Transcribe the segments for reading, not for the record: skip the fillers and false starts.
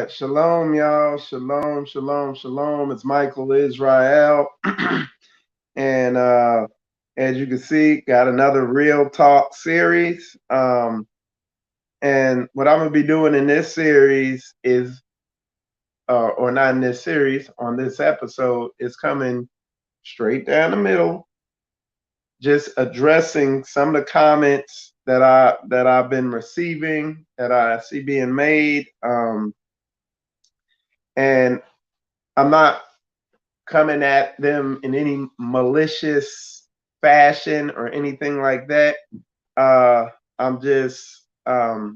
right, shalom, y'all. Shalom, shalom, shalom. It's Michael Israel. And as you can see, got another Real Talk series. And what I'm going to be doing in this series is, or not in this series, on this episode, is coming straight down the middle, just addressing some of the comments that I've been receiving, that I see being made. And I'm not coming at them in any malicious fashion or anything like that. I'm just after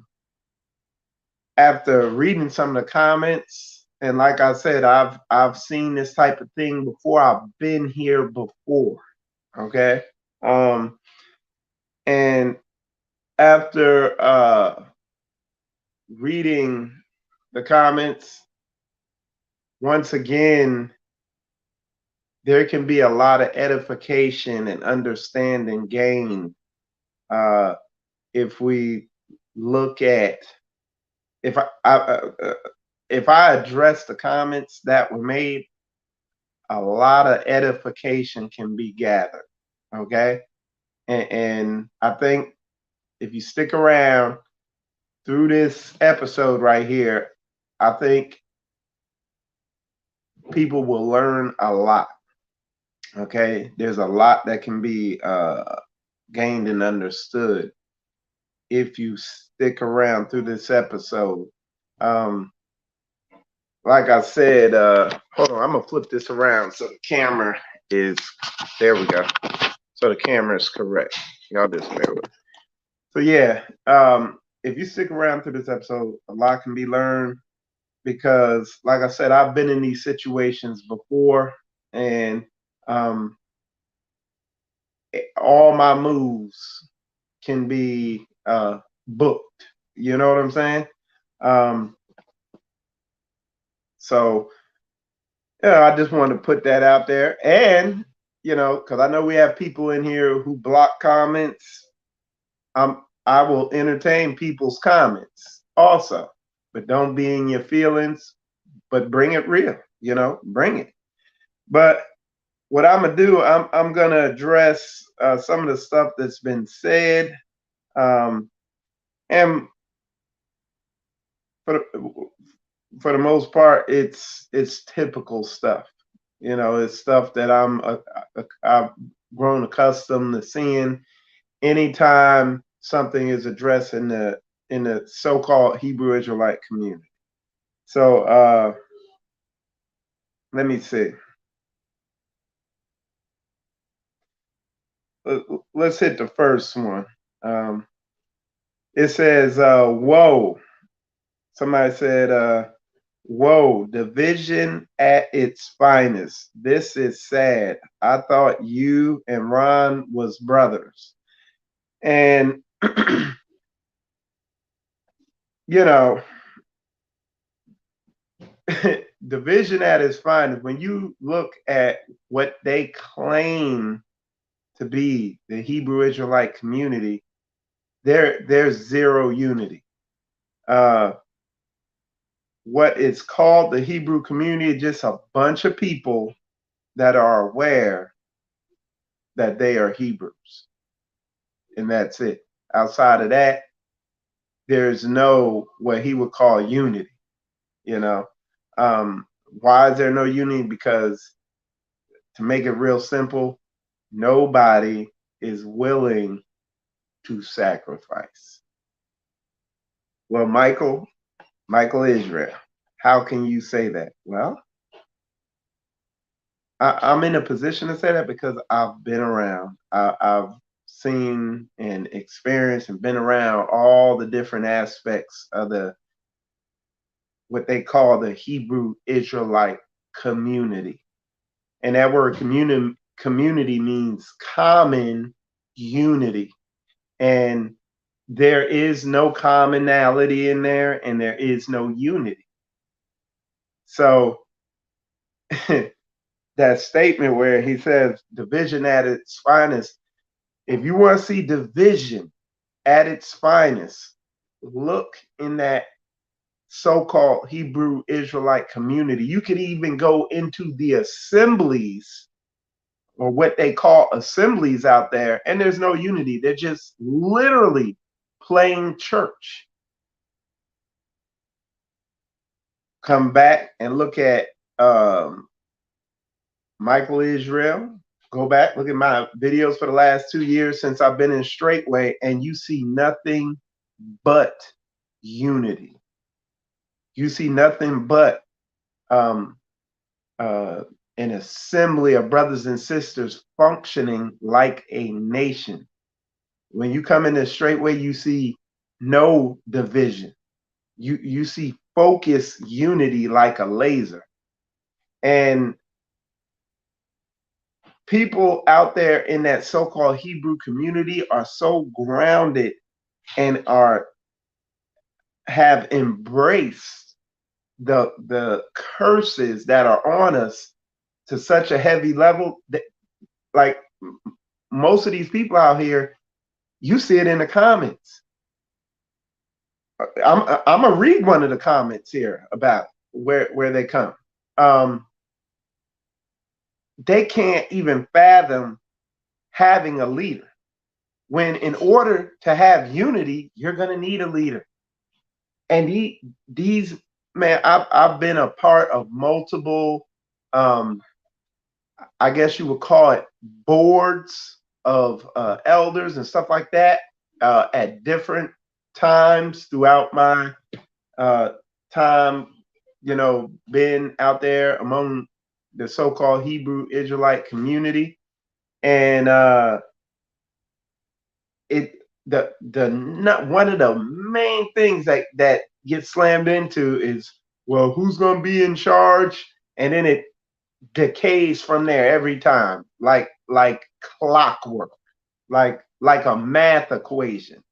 reading some of the comments, and like I said, I've seen this type of thing before. I've been here before. Okay. And after reading the comments, once again, there can be a lot of edification and understanding gained if we look at if I address the comments that were made, a lot of edification can be gathered. Okay, and I think if you stick around through this episode right here, I think people will learn a lot. Okay, there's a lot that can be gained and understood if you stick around through this episode. Like I said, hold on, I'm gonna flip this around so the camera is, there we go. So the camera is correct. Y'all just bear with. So yeah, if you stick around through this episode, a lot can be learned because, like I said, I've been in these situations before, and all my moves can be booked. You know what I'm saying? So yeah, I just wanted to put that out there. And because I know we have people in here who block comments. I will entertain people's comments also, but don't be in your feelings, but bring it real, bring it. But what I'm gonna do, I'm gonna address some of the stuff that's been said, and for the most part, it's typical stuff. It's stuff that I've grown accustomed to seeing anytime something is addressed in the so-called Hebrew Israelite community. So let me see. Let's hit the first one. It says, whoa. Somebody said, whoa, division at its finest. This is sad. I thought you and Ron was brothers. And, division at its finest, when you look at what they claim to be the Hebrew Israelite community, there's zero unity. What is called the Hebrew community is just a bunch of people that are aware that they are Hebrews. And that's it. Outside of that, there's no what he would call unity. Why is there no unity? Because, to make it real simple, nobody is willing to sacrifice. Well, Michael Israel, how can you say that? Well, I'm in a position to say that because I've been around. I've seen and experienced and been around all the different aspects of what they call the Hebrew Israelite community. And that word community means common unity. And there is no commonality in there, and there is no unity. So that statement where he says division at its finest, if you want to see division at its finest, look in that so-called Hebrew Israelite community. You could even go into the assemblies, or what they call assemblies out there, and there's no unity. They're just literally playing church. Come back and look at Michael Israel. Go back, look at my videos for the last 2 years since I've been in Straightway, and you see nothing but unity. You see nothing but an assembly of brothers and sisters functioning like a nation. When you come into Straightway, you see no division. You see focus unity like a laser. And people out there in that so-called Hebrew community are so grounded and have embraced the curses that are on us to such a heavy level that, like, most of these people out here, you see it in the comments. I'm gonna read one of the comments here about where they come. They can't even fathom having a leader, when in order to have unity, you're gonna need a leader. And these, man, I've been a part of multiple, I guess you would call it, boards of elders and stuff like that at different times throughout my time, being out there among the so-called Hebrew Israelite community. And one of the main things that gets slammed into is, well, who's going to be in charge? And then it decays from there every time, like clockwork, like a math equation.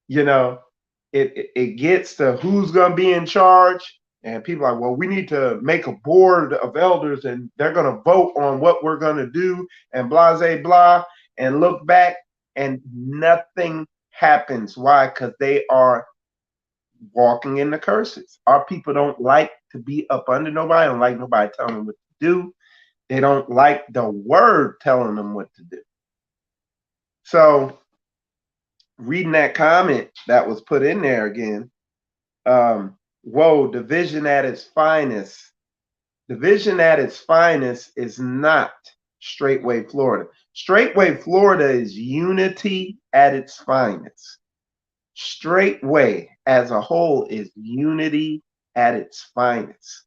It gets to who's going to be in charge, and people are like, well, we need to make a board of elders, and they're going to vote on what we're going to do, and blah, blah, blah, and look back, and nothing happens. Why? Because they are walking in the curses. Our people don't like to be up under nobody. Don't like nobody telling them what to do. They don't like the word telling them what to do. So, reading that comment that was put in there again, whoa, division at its finest. Division at its finest is not Straightway Florida. Straightway Florida is unity at its finest. Straightway as a whole is unity at its finest.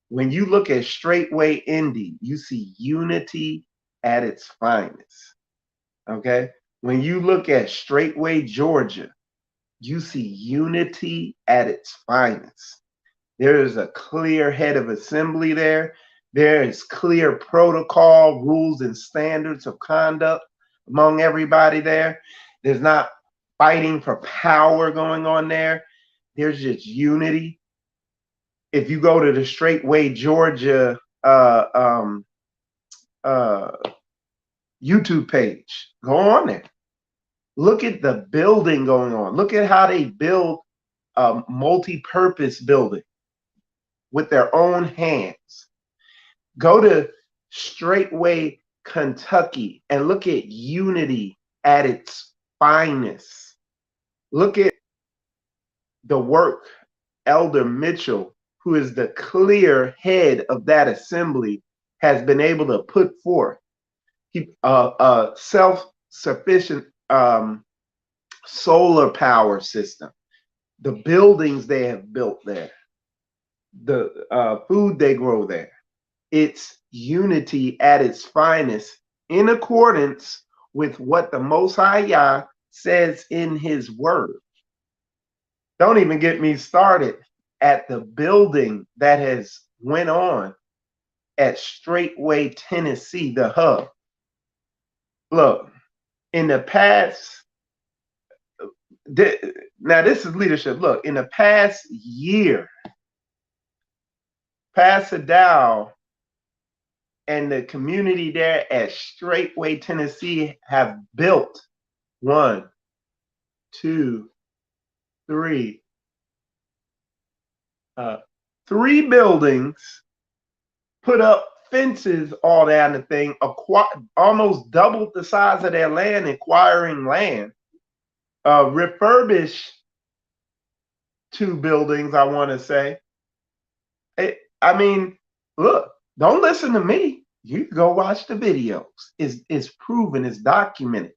When you look at Straightway Indy, you see unity at its finest. Okay? When you look at Straightway Georgia, you see unity at its finest. There is a clear head of assembly there. There is clear protocol, rules, and standards of conduct among everybody there. There's not fighting for power going on there. There's just unity. If you go to the Straightway Georgia YouTube page, go on there. Look at the building going on. Look at how they build a multi-purpose building with their own hands. Go to Straightway Kentucky and look at unity at its finest. Look at the work Elder Mitchell, who is the clear head of that assembly, has been able to put forth. A self-sufficient solar power system, the buildings they have built there, the food they grow there. It's unity at its finest, in accordance with what the Most High Yah says in his word. Don't even get me started at the building that has went on at Straightway, Tennessee, the hub. Look, in the past, now this is leadership. Look, in the past year, Pastor Dow and the community there at Straightway, Tennessee have built 1, 2, 3, 3 buildings, put up fences all down the thing, almost doubled the size of their land, acquiring land, refurbished 2 buildings, I want to say. I mean, look, don't listen to me. You go watch the videos. It's proven, it's documented.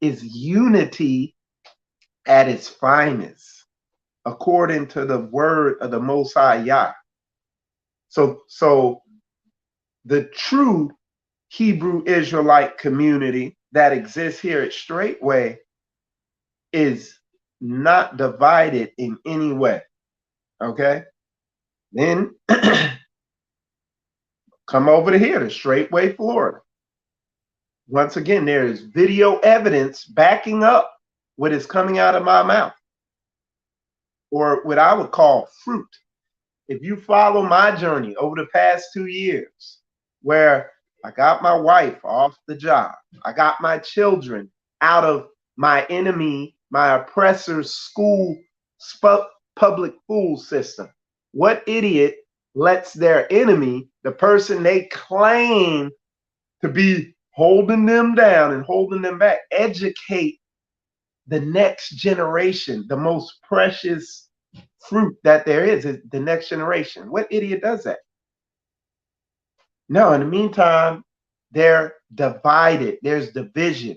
It's unity at its finest, according to the word of the Most High Yah. So the true Hebrew Israelite community that exists here at Straightway is not divided in any way. Okay? Then come over to here, to Straightway, Florida. Once again, there is video evidence backing up what is coming out of my mouth, or what I would call fruit. If you follow my journey over the past 2 years, where I got my wife off the job, I got my children out of my enemy, my oppressor's school public school system. What idiot lets their enemy, the person they claim to be holding them down and holding them back, educate the next generation? The most precious fruit that there is the next generation. What idiot does that? No, in the meantime, they're divided. There's division.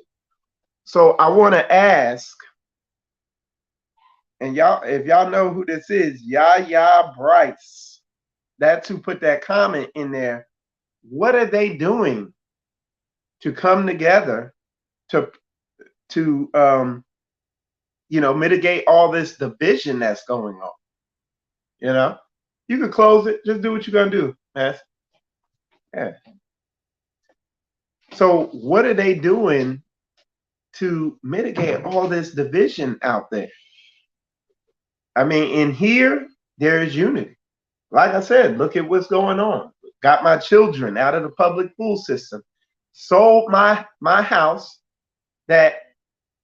So I want to ask, and y'all, if y'all know who this is, Yahya Bryce, that's who put that comment in there. What are they doing to come together to mitigate all this division that's going on? You can close it. Just do what you're gonna do, man. Yeah. So what are they doing to mitigate all this division out there? I mean, in here, there is unity. Like I said, look at what's going on. Got my children out of the public school system. Sold my house, that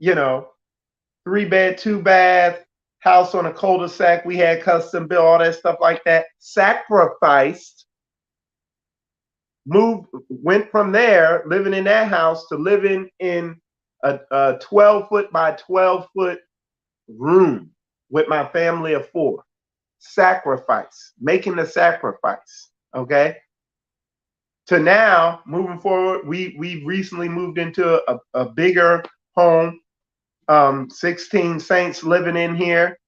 3-bed, 2-bath house on a cul-de-sac. We had custom built, all that stuff like that. Sacrificed. Went from there, living in that house, to living in a 12-foot by 12-foot room with my family of 4. Sacrifice, making the sacrifice. Okay. To now, moving forward, we recently moved into a bigger home. 16 saints living in here,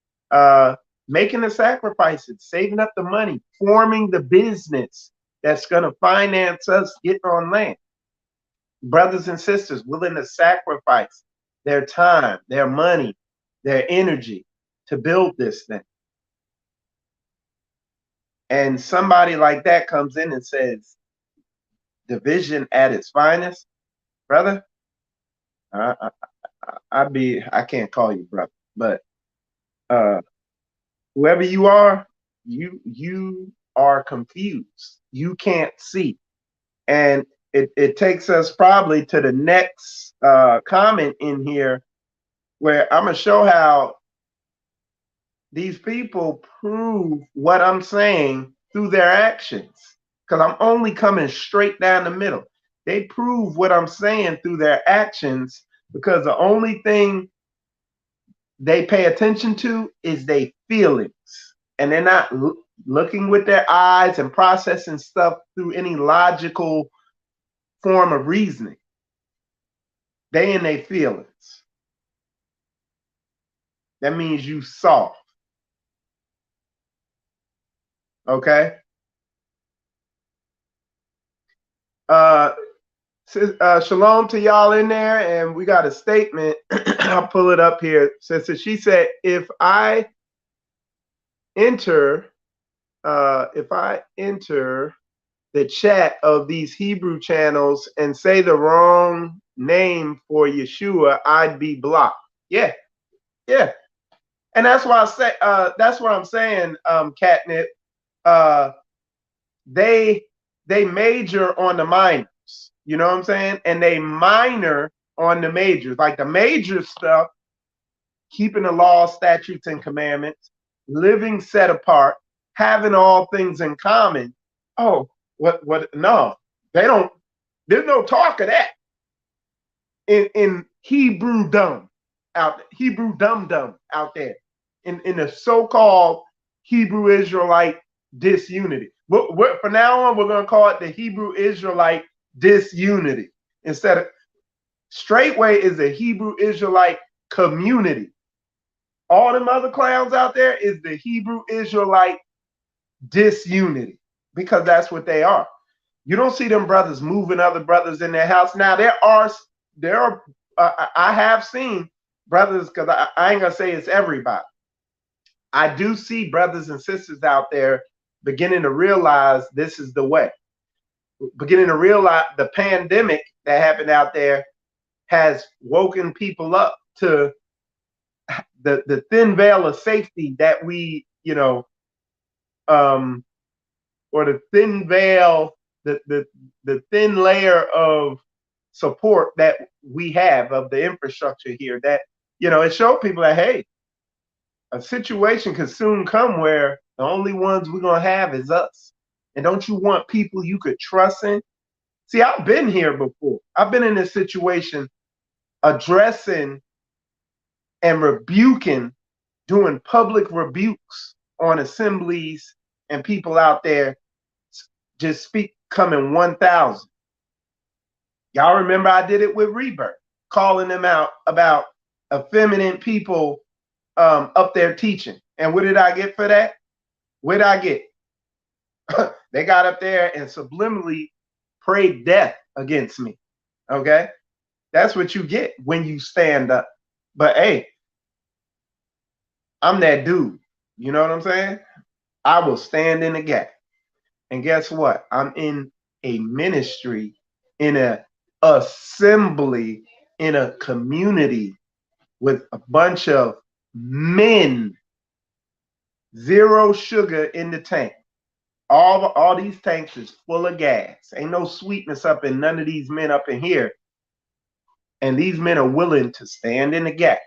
making the sacrifices, saving up the money, forming the business that's going to finance us getting on land. Brothers and sisters willing to sacrifice their time, their money, their energy to build this thing. And somebody like that comes in and says, division at its finest, brother. I can't call you brother, but whoever you are confused. You can't see. And it takes us probably to the next comment in here, where I'm going to show how these people prove what I'm saying through their actions, because I'm only coming straight down the middle. They prove what I'm saying through their actions, because the only thing they pay attention to is their feelings, and they're not looking with their eyes and processing stuff through any logical form of reasoning. They in their feelings. That means you soft. Okay. Shalom to y'all in there, and we got a statement. I'll pull it up here. So she said, if I enter the chat of these Hebrew channels and say the wrong name for Yeshua, I'd be blocked. Yeah. And that's why I say that's what I'm saying, Catnip. They major on the minors, you know what I'm saying? And they minor on the majors. Like the major stuff, keeping the law, statutes, and commandments, living set apart, having all things in common. Oh, what? No, they don't. There's no talk of that in Hebrew dumb Hebrew dum out there in the so-called Hebrew Israelite disunity. From now on, we're going to call it the Hebrew Israelite disunity instead of straightway is a Hebrew Israelite community. All them other clowns out there is the Hebrew Israelite disunity because that's what they are. You don't see them brothers moving other brothers in their house. Now there are I have seen brothers, because I ain't gonna say it's everybody. I do see brothers and sisters out there beginning to realize this is the way. Beginning to realize the pandemic that happened out there has woken people up to the thin veil of safety that we, or the thin veil, the thin layer of support that we have of the infrastructure here, that it showed people that, hey, a situation could soon come where the only ones we're gonna have is us. And don't you want people you could trust in? See, I've been here before. I've been in this situation addressing and rebuking, doing public rebukes on assemblies and people out there just coming 1,000. Y'all remember I did it with Rebirth, calling them out about effeminate people up there teaching. And what did I get for that? What did I get? They got up there and subliminally prayed death against me. Okay? That's what you get when you stand up. But hey, I'm that dude. You know what I'm saying? I will stand in the gap. And guess what? I'm in a ministry, in a assembly, in a community with a bunch of men. Zero sugar in the tank. All these tanks is full of gas. Ain't no sweetness up in none of these men up in here. And these men are willing to stand in the gap.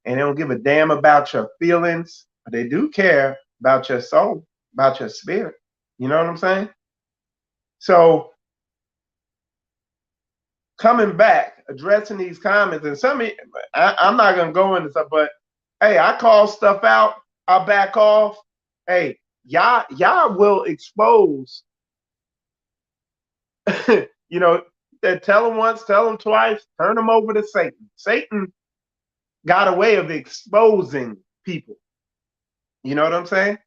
And they don't give a damn about your feelings, but they do care about your soul, about your spirit. You know what I'm saying? So coming back, addressing these comments, and I'm not gonna go into stuff, but hey, I call stuff out, I back off. Hey, y'all will expose. That tell them once, tell them twice, turn them over to Satan. Satan got a way of exposing people. You know what I'm saying?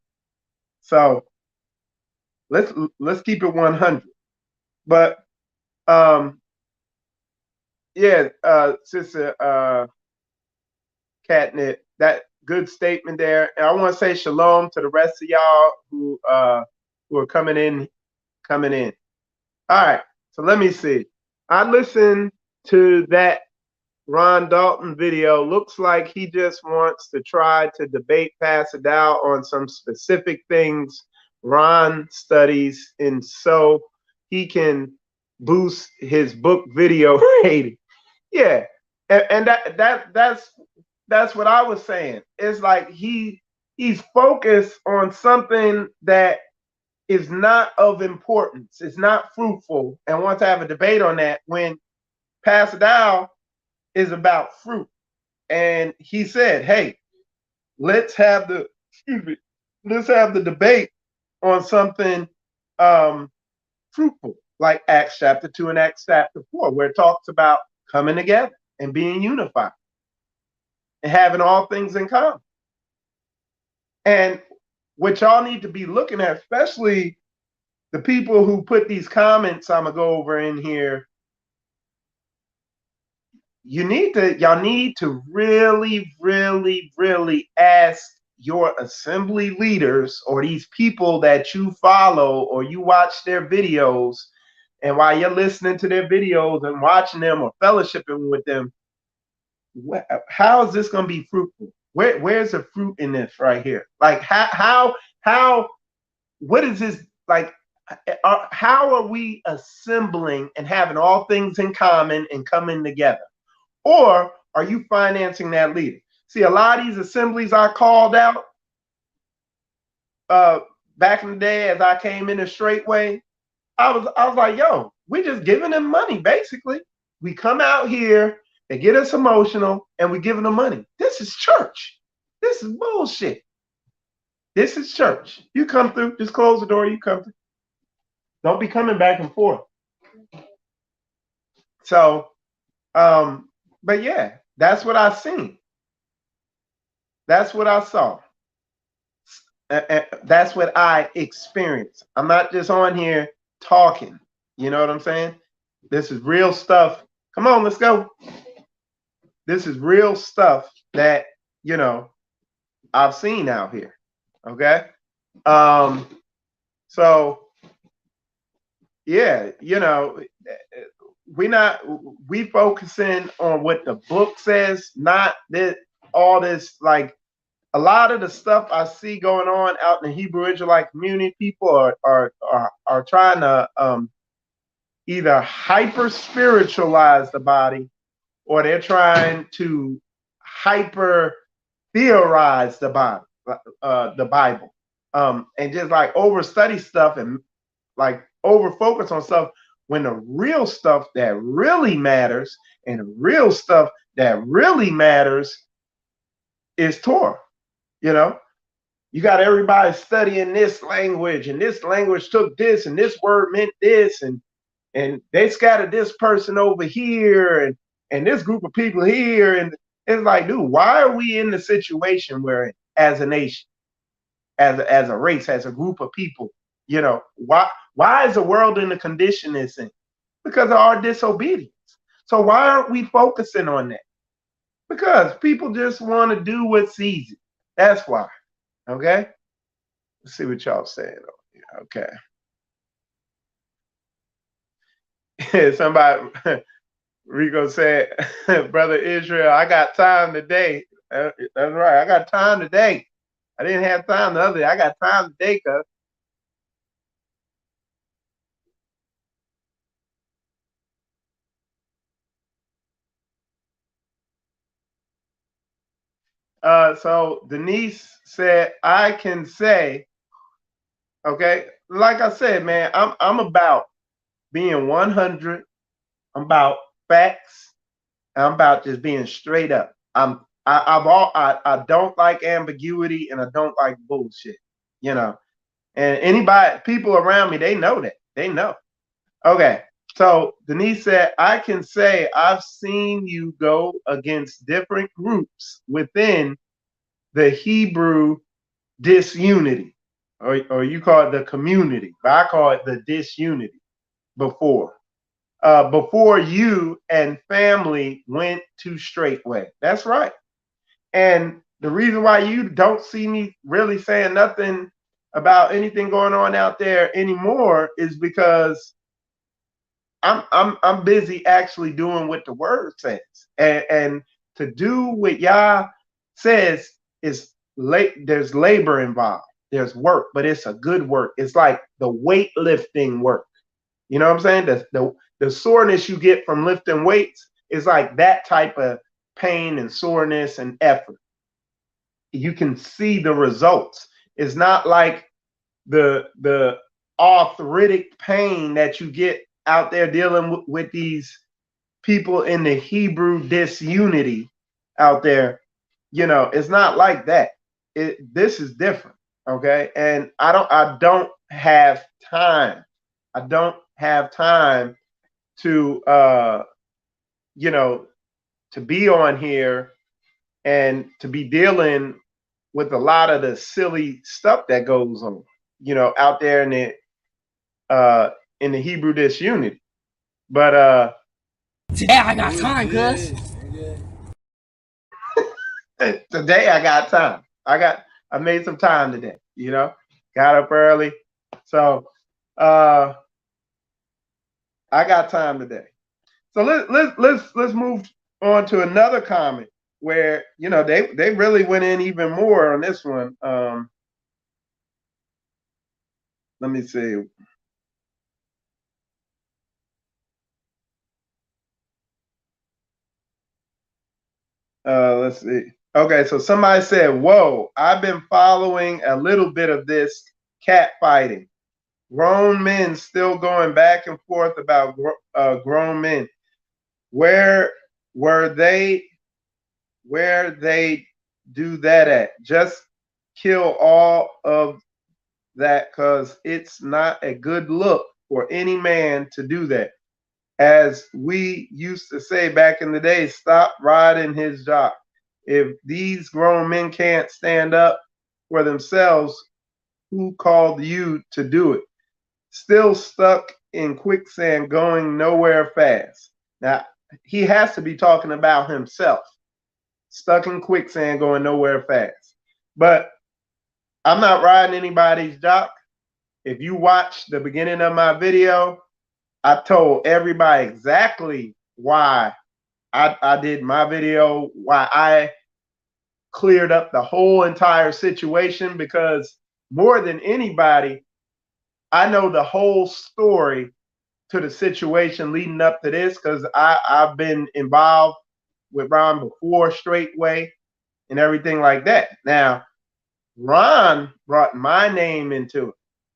So let's keep it 100. But Sister Catnip, that good statement there. And I want to say shalom to the rest of y'all who are coming in. All right, so let me see. I listened to that Ron Dalton video. Looks like he just wants to try to debate Pastor Dow on some specific things Ron studies, and so he can boost his book video rating. Yeah, and that's what I was saying. It's like he's focused on something that is not of importance. It's not fruitful, and wants to have a debate on that when Pastor Dow is about fruit. And he said, hey, let's have the debate on something fruitful, like Acts chapter 2 and Acts chapter 4, where it talks about coming together and being unified and having all things in common. And what y'all need to be looking at, especially the people who put these comments I'm gonna go over in here, y'all need to really, really, really ask your assembly leaders or these people that you follow or you watch their videos, and while you're listening to their videos and watching them or fellowshipping with them, how is this going to be fruitful? Where's the fruit in this right here? Like how what is this like? How are we assembling and having all things in common and coming together? Or are you financing that leader? See, a lot of these assemblies I called out, back in the day as I came in a straight way, I was like, yo, we just giving them money, basically. We come out here, they get us emotional, and we giving them money. This is church. This is bullshit. This is church. You come through, just close the door, you come through. Don't be coming back and forth. So, but yeah, that's what I seen. That's what I saw. That's what I experienced. I'm not just on here talking. You know what I'm saying? This is real stuff. Come on, let's go. This is real stuff that, you know, I've seen out here. Okay. So yeah, you know, we focusing on what the book says, not that all this, like a lot of the stuff I see going on out in the Hebrew Israelite community. People are trying to either hyper spiritualize the body, or they're trying to hyper theorize the body, the Bible, and just like over study stuff and like over focus on stuff, when the real stuff that really matters and the real stuff that really matters is Torah. You know, you got everybody studying this language, and this language took this, and this word meant this, and they scattered this person over here, and this group of people here, and it's like, dude, why are we in the situation we're in as a nation, as a race, as a group of people? You know, why is the world in the condition it's in? Because of our disobedience. So why aren't we focusing on that? Because people just want to do what's easy. That's why. Okay. Let's see what y'all saying. Okay. Somebody, Rico said, Brother Israel, I got time today. That's right. I got time today. I didn't have time the other day. I got time today, cuz. So Denise said, I can say, okay, like I said, man, I'm about being 100. I'm about facts. I'm about just being straight up. I don't like ambiguity, and I don't like bullshit. You know, and anybody, people around me, they know that. They know. Okay. So Denise said, I can say I've seen you go against different groups within the Hebrew disunity, or you call it the community, but I call it the disunity before. Before you and family went to straightway. That's right. And the reason why you don't see me really saying nothing about anything going on out there anymore is because I'm busy actually doing what the word says. And to do what Yah says is there's labor involved. There's work, but it's a good work. It's like the weightlifting work. You know what I'm saying? The soreness you get from lifting weights is like that type of pain and soreness and effort. You can see the results. It's not like the arthritic pain that you get out there dealing with these people in the Hebrew disunity out there. You know, it's not like that. This is different. Okay. And I don't have time. I don't have time to you know, to be on here and to be dealing with a lot of the silly stuff that goes on, you know, out there in the Hebrew disunity. But today I got time, cuz. today I got time. I made some time today, you know, got up early. So I got time today. So let's move on to another comment where, you know, they really went in even more on this one. Let me see. Let's see. Okay, so somebody said, "Whoa, I've been following a little bit of this catfighting, grown men still going back and forth about grown men. Where were they? Where they do that at? Just kill all of that, because it's not a good look for any man to do that. As we used to say back in the day, stop riding his jock. If these grown men can't stand up for themselves, who called you to do it? Still stuck in quicksand, going nowhere fast. Now, he has to be talking about himself. Stuck in quicksand, going nowhere fast. But I'm not riding anybody's jock. If you watch the beginning of my video, I told everybody exactly why I did my video, why I cleared up the whole entire situation, because more than anybody, I know the whole story to the situation leading up to this, because I've been involved with Ron before straightway and everything like that. Now, Ron brought my name into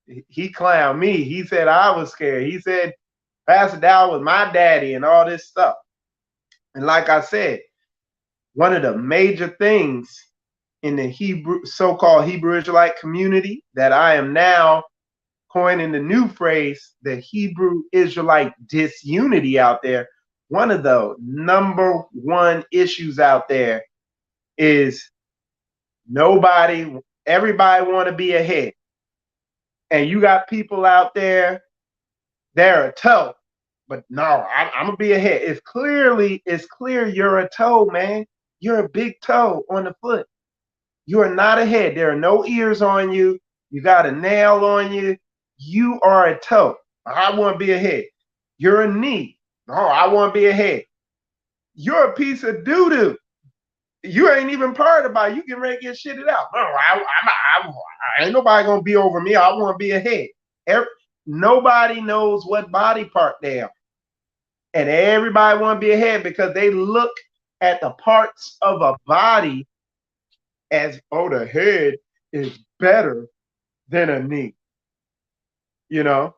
it. He clowned me. He said I was scared. He said Pastor Dow was my daddy and all this stuff. And like I said, one of the major things in the Hebrew, so-called Hebrew Israelite community, that I am now coining the new phrase, the Hebrew Israelite disunity out there. One of the number one issues out there is everybody want to be ahead. And you got people out there, they're a toe, but no, I'm gonna be ahead. It's clear you're a toe, man. You're a big toe on the foot. You are not ahead. There are no ears on you. You got a nail on you. You are a toe. I want to be ahead. You're a knee. Oh, I want to be ahead. You're a piece of doo-doo. You ain't even part about it. You can ready to get shitted out. No, I ain't nobody gonna be over me. I want to be ahead. Nobody knows what body part they are. And everybody want to be ahead because they look at the parts of a body as, oh, the head is better than a knee. You know,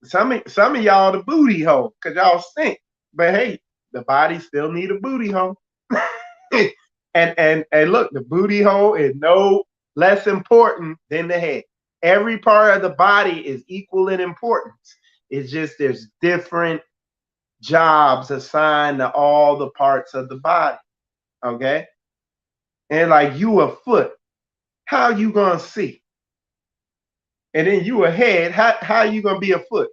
some of y'all the booty hole because y'all stink. But hey, the body still need a booty hole. and look, the booty hole is no less important than the head. Every part of the body is equal in importance. It's just there's different jobs assigned to all the parts of the body. Okay? And like you a foot, how you gonna see? And then you a head, how you gonna be a foot?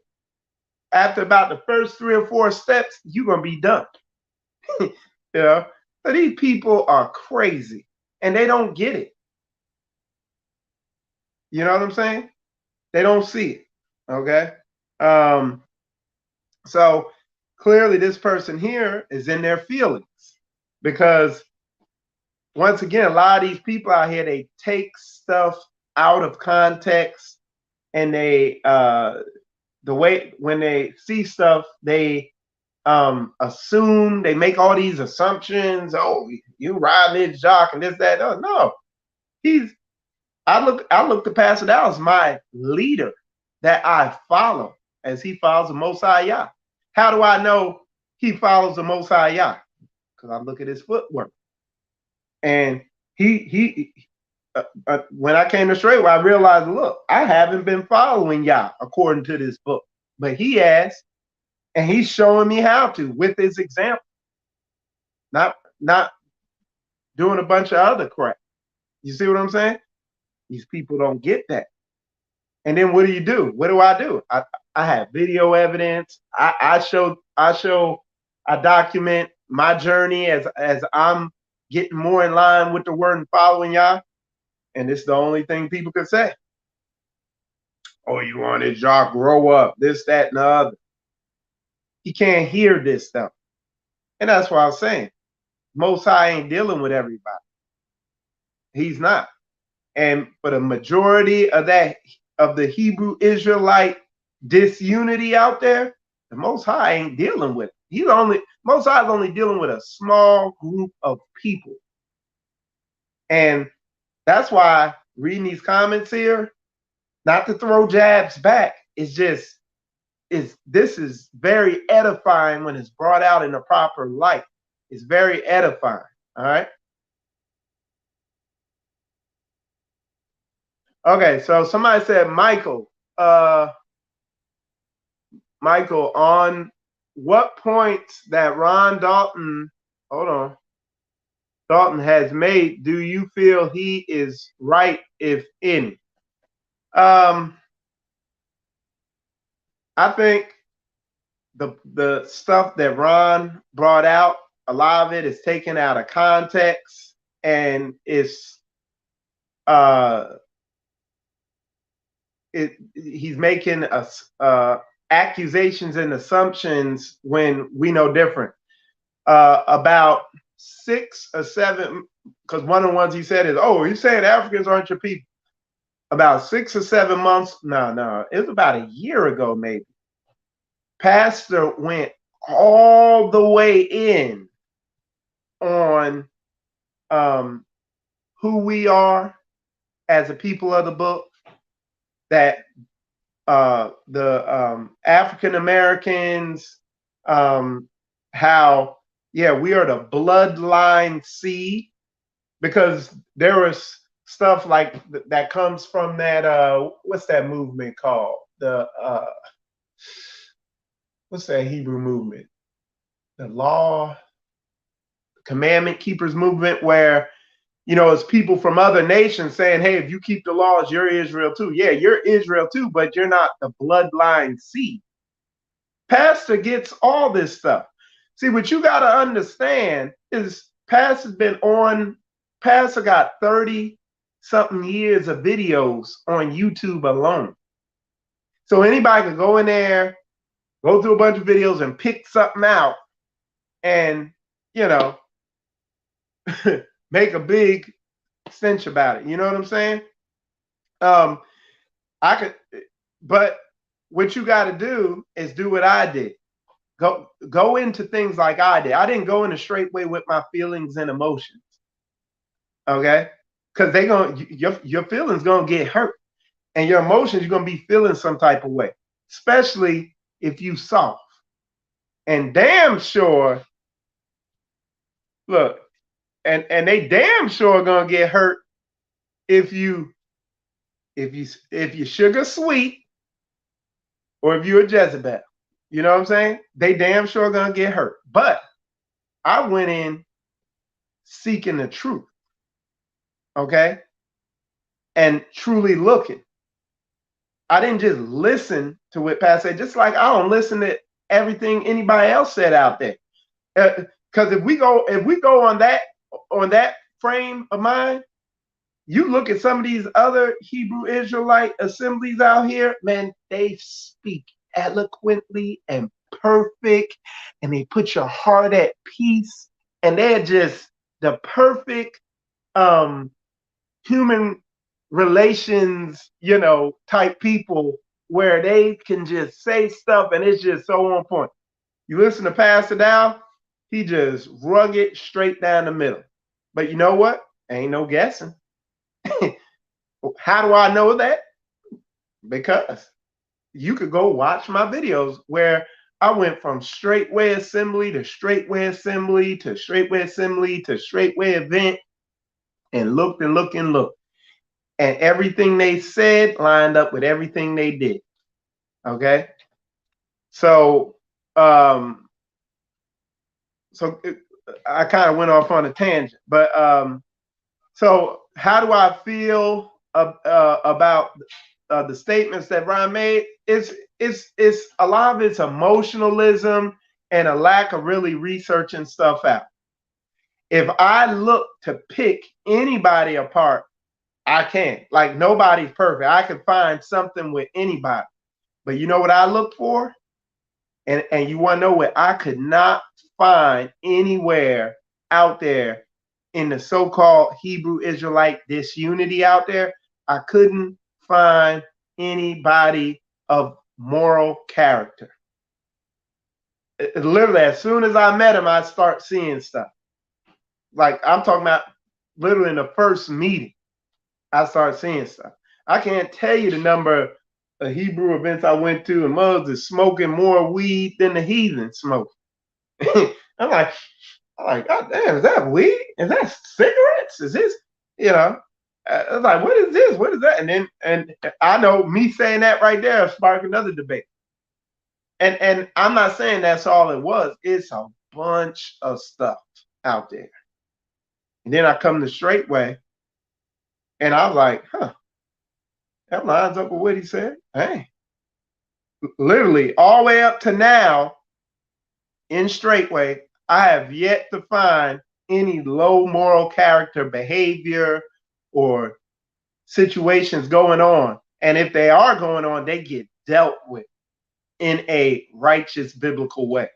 After about the first 3 or 4 steps, you're gonna be done. You know? So these people are crazy and they don't get it. You know what I'm saying? They don't see it. Okay. So clearly this person here is in their feelings, because once again, a lot of these people out here, they take stuff out of context, and they the way when they see stuff, they assume, they make all these assumptions. Oh, you ride this jock and this, that. Oh, no. I look to Pastor Dow as my leader that I follow, as he follows the Most High Yah. How do I know he follows the Most High Yah? Because I look at his footwork. And when I came to Straightway, I realized, look, I haven't been following Yah according to this book, but he has, and he's showing me how to with his example, not doing a bunch of other crap. You see what I'm saying? These people don't get that. And then what do? What do? I have video evidence. I document my journey as I'm getting more in line with the word and following Yah. And it's the only thing people can say. Oh, you want it, y'all grow up, this, that, and the other. He can't hear this stuff. And that's what I was saying. Most High ain't dealing with everybody. He's not. And for the majority of the Hebrew Israelite disunity out there, the Most High ain't dealing with it. Most High is only dealing with a small group of people. And that's why reading these comments here, Not to throw jabs back. It's just this is very edifying when it's brought out in a proper light. It's very edifying. All right. Okay, so somebody said, Michael, on what points that Ron Dalton, Dalton has made, do you feel he is right, if any? I think the stuff that Ron brought out, a lot of it is taken out of context, and he's making accusations and assumptions when we know different. About 6 or 7, because one of the ones he said is, oh, he's saying Africans aren't your people. About 6 or 7 months, no, it was about a year ago maybe. Pastor went all the way in on who we are as a people of the book, that the African Americans, how, yeah, we are the bloodline seed, because there was stuff like that comes from that what's that movement called? The what's that Hebrew movement? The law, commandment keepers movement, where, you know, it's people from other nations saying, hey, if you keep the laws, you're Israel too. Yeah, you're Israel too, but you're not the bloodline seed. Pastor gets all this stuff. See, what you got to understand is Pastor got 30 something years of videos on YouTube alone. So anybody can go in there, go through a bunch of videos and pick something out and, you know, make a big stench about it. You know what I'm saying? But what you got to do is do what I did. Go into things like I did. I didn't go in a straight way with my feelings and emotions. Okay? Because your feelings gonna get hurt. And your emotions, you're gonna be feeling some type of way. Especially if you soft. And damn sure, look, and they damn sure gonna get hurt if you sugar sweet, or if you're a Jezebel. You know what I'm saying? They damn sure gonna get hurt. But I went in seeking the truth, okay? And truly looking. I didn't just listen to what Pastor said, just like I don't listen to everything anybody else said out there. Because if we go on that frame of mind, you look at some of these other Hebrew Israelite assemblies out here, man, they speak eloquently and perfect, and they put your heart at peace, and they're just the perfect human relations, you know, type people, where they can just say stuff and it's just so on point. You listen to Pastor Dow, he just rugged straight down the middle. But you know what? Ain't no guessing. How do I know that? Because you could go watch my videos where I went from straightway assembly to straightway assembly to straightway assembly to straightway event, and looked and looked and looked. And everything they said lined up with everything they did. Okay? So I kind of went off on a tangent. But so how do I feel about the statements that Ron made? It's a lot of it's emotionalism and a lack of really researching stuff out. If I look to pick anybody apart, I can't. Like, nobody's perfect. I can find something with anybody. But you know what I look for? And you want to know what I could not find anywhere out there in the so-called Hebrew Israelite disunity out there? I couldn't find anybody of moral character. Literally, as soon as I met him, I start seeing stuff. Like, I'm talking about literally in the first meeting, I started seeing stuff. I can't tell you the number of Hebrew events I went to, and Moses smoking more weed than the heathen smoke. I'm like, God damn, is that weed? Is that cigarettes? Is this, you know? I was like, what is this? What is that? And I know me saying that right there sparked another debate. And I'm not saying that's all it was. It's a bunch of stuff out there. And then I come the straight way, and I was like, huh, that lines up with what he said. Hey, literally all the way up to now in straightway, I have yet to find any low moral character behavior or situations going on. And if they are going on, they get dealt with in a righteous biblical way.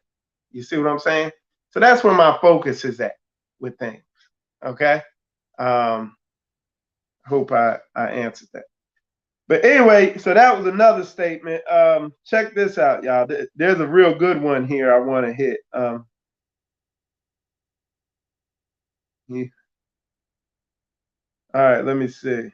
You see what I'm saying? So that's where my focus is at with things. Okay. Hope I answered that. But anyway, so that was another statement. Check this out, y'all. There's a real good one here I want to hit. Yeah. All right, let me see.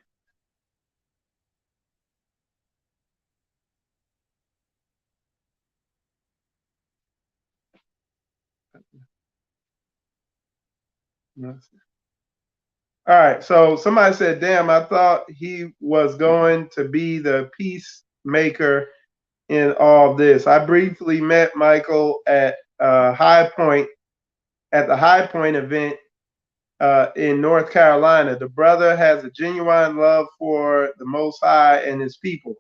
All right, so somebody said, damn, I thought he was going to be the peacemaker in all this. I briefly met Michael at the High Point event in North Carolina. The brother has a genuine love for the Most High and his people.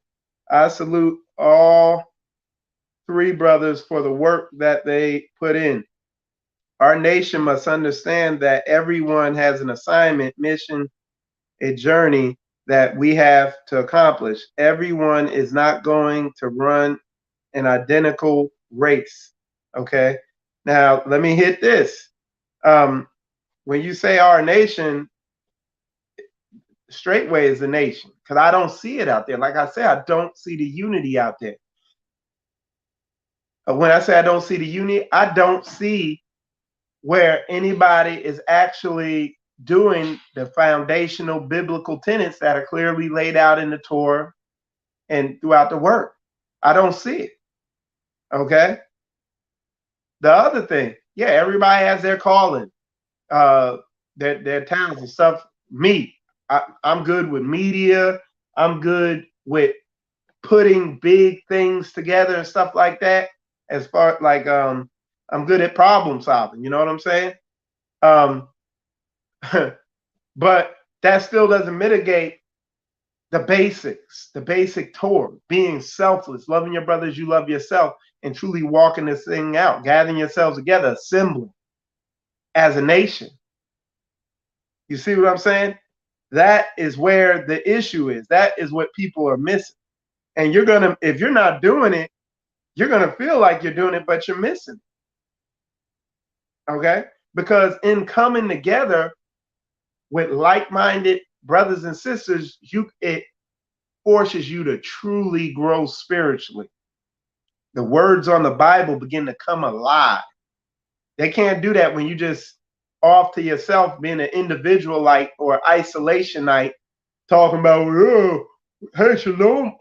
I salute all three brothers for the work that they put in. Our nation must understand that everyone has an assignment, mission, a journey that we have to accomplish. Everyone is not going to run an identical race. Okay. Now, let me hit this. When you say our nation, straightway is the nation, because I don't see it out there. Like I said, I don't see the unity out there. When I say I don't see the unity, I don't see where anybody is actually doing the foundational biblical tenets that are clearly laid out in the Torah and throughout the Word. I don't see it. Okay. The other thing, yeah, everybody has their calling, their talents and stuff. Me, I'm good with media. I'm good with putting big things together and stuff like that. As far like I'm good at problem solving. You know what I'm saying? But that still doesn't mitigate the basics, the basic Torah, being selfless, loving your brother as you love yourself, and truly walking this thing out, gathering yourselves together, assembling as a nation. You see what I'm saying? That is where the issue is. That is what people are missing. And you're gonna, if you're not doing it, you're gonna feel like you're doing it, but you're missing it. Okay? Because in coming together with like-minded brothers and sisters, it forces you to truly grow spiritually. The words on the Bible begin to come alive. They can't do that when you just off to yourself, being an individualite or isolationite, talking about, oh, hey, shalom,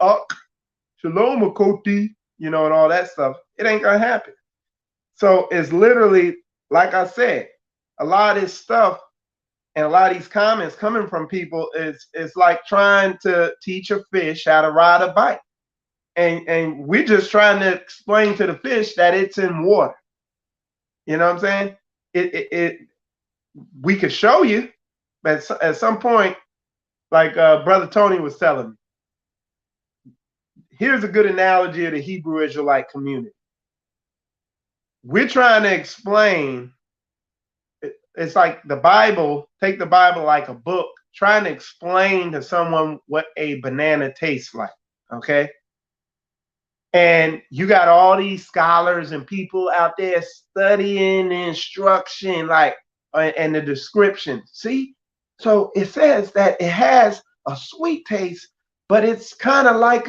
shalom, akoti, you know, and all that stuff. It ain't gonna happen. So it's literally, like I said, a lot of this stuff and a lot of these comments coming from people is like trying to teach a fish how to ride a bike. And we're just trying to explain to the fish that it's in water. You know what I'm saying? We could show you, but at some point, like Brother Tony was telling me, here's a good analogy of the Hebrew Israelite community. We're trying to explain, it's like the Bible, take the Bible like a book, trying to explain to someone what a banana tastes like, okay? And you got all these scholars and people out there studying the instruction, like, and the description. See? So it says that it has a sweet taste, but it's kind of like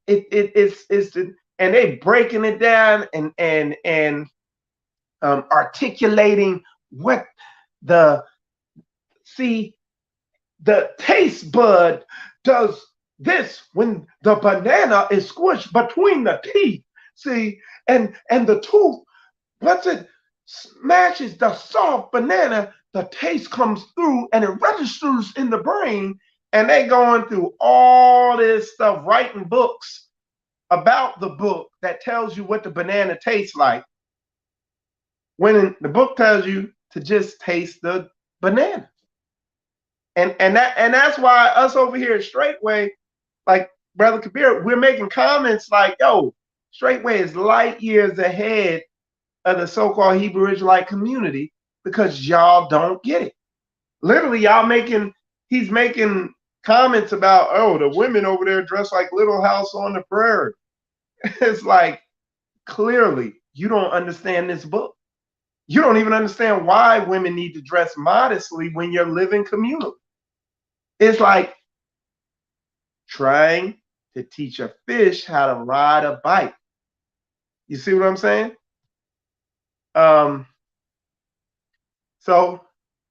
it's and they breaking it down and articulating what the, see, the taste bud does this when the banana is squished between the teeth. See, and the tooth, once it smashes the soft banana, the taste comes through and it registers in the brain. And they going through all this stuff, writing books about the book that tells you what the banana tastes like, when the book tells you to just taste the banana. And that's why us over here at Straightway, like Brother Kabir, we're making comments like, yo, Straightway is light years ahead of the so-called Hebrew Israelite community because y'all don't get it. Literally, he's making comments about, oh, the women over there dress like Little House on the Prairie. It's like, clearly, you don't understand this book. You don't even understand why women need to dress modestly when you're living communally. It's like trying to teach a fish how to ride a bike. You see what I'm saying? So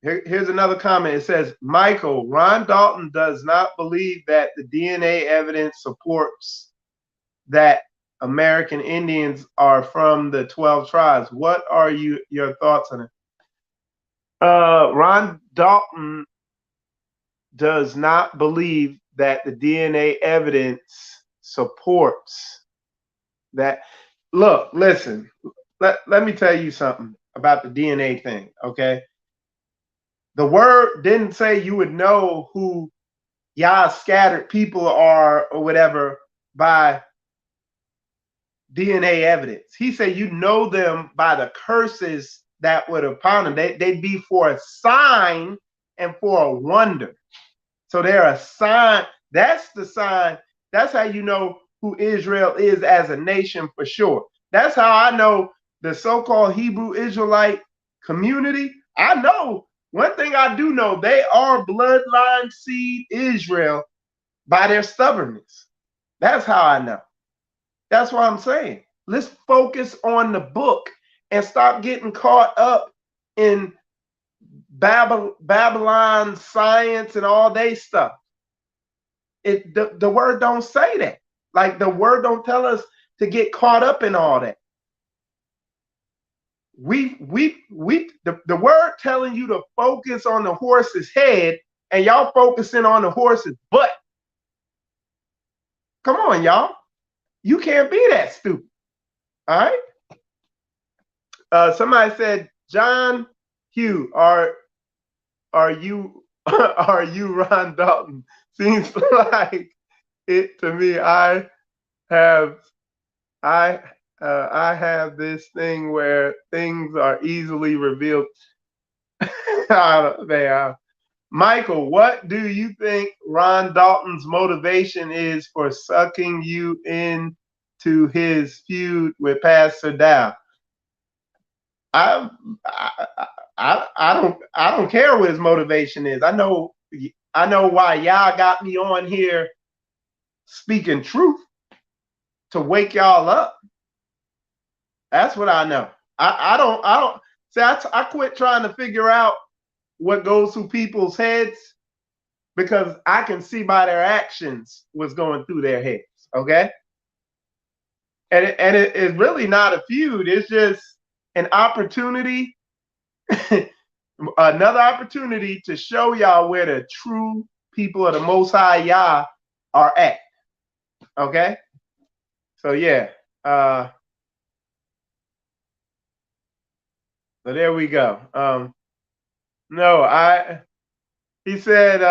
here's another comment. It says, Michael, Ron Dalton does not believe that the DNA evidence supports that American Indians are from the 12 tribes. What are your thoughts on it? Ron Dalton does not believe that the DNA evidence supports that. Look, listen, let me tell you something about the DNA thing, okay? The word didn't say you would know who y'all scattered people are or whatever by DNA evidence. He said you know them by the curses that would upon them. They'd be for a sign and for a wonder. So they're a sign. That's the sign. That's how you know who Israel is as a nation for sure. That's how I know the so-called Hebrew Israelite community. I know one thing I do know, they are bloodline seed Israel by their stubbornness. That's how I know. That's what I'm saying. Let's focus on the book and stop getting caught up in Babylon science and all they stuff. The word don't say that. Like, the word don't tell us to get caught up in all that. The word telling you to focus on the horse's head, and y'all focusing on the horse's butt. Come on, y'all. You can't be that stupid. All right. Somebody said, John Hugh, are you Ron Dalton? Seems like it to me. I have this thing where things are easily revealed. Michael, what do you think Ron Dalton's motivation is for sucking you into his feud with Pastor Dow? I don't care what his motivation is. I know why y'all got me on here speaking truth, to wake y'all up. That's what I know. I don't see. I quit trying to figure out what goes through people's heads, because I can see by their actions what's going through their heads. Okay, and it's really not a feud. It's just an opportunity, another opportunity to show y'all where the true people of the Most High Yah are at. Okay, so yeah. So there we go. He said,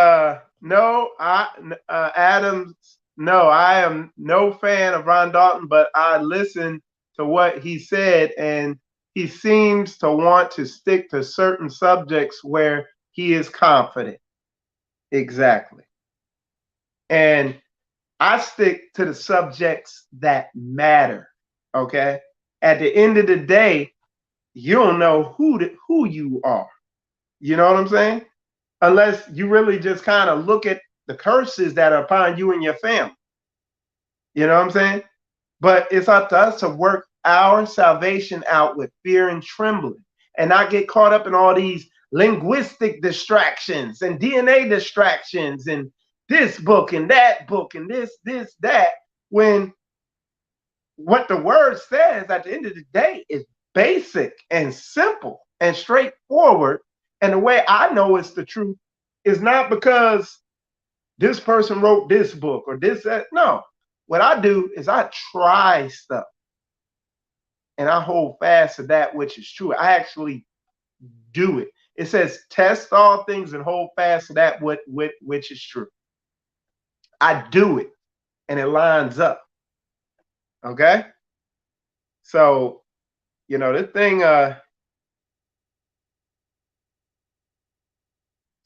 no, Adams, no, I am no fan of Ron Dalton, but I listened to what he said, and he seems to want to stick to certain subjects where he is confident. Exactly. And I stick to the subjects that matter. Okay. At the end of the day, you don't know who you are. You know what I'm saying? Unless you really just kind of look at the curses that are upon you and your family. You know what I'm saying? But it's up to us to work our salvation out with fear and trembling, and not get caught up in all these linguistic distractions and DNA distractions and this book and that book and this, that, when what the word says at the end of the day is basic and simple and straightforward. And the way I know it's the truth is not because this person wrote this book or this, that. No, what I do is I try stuff and I hold fast to that which is true. I actually do it. It says, test all things and hold fast to that which is true. I do it and it lines up. Okay. So, this thing,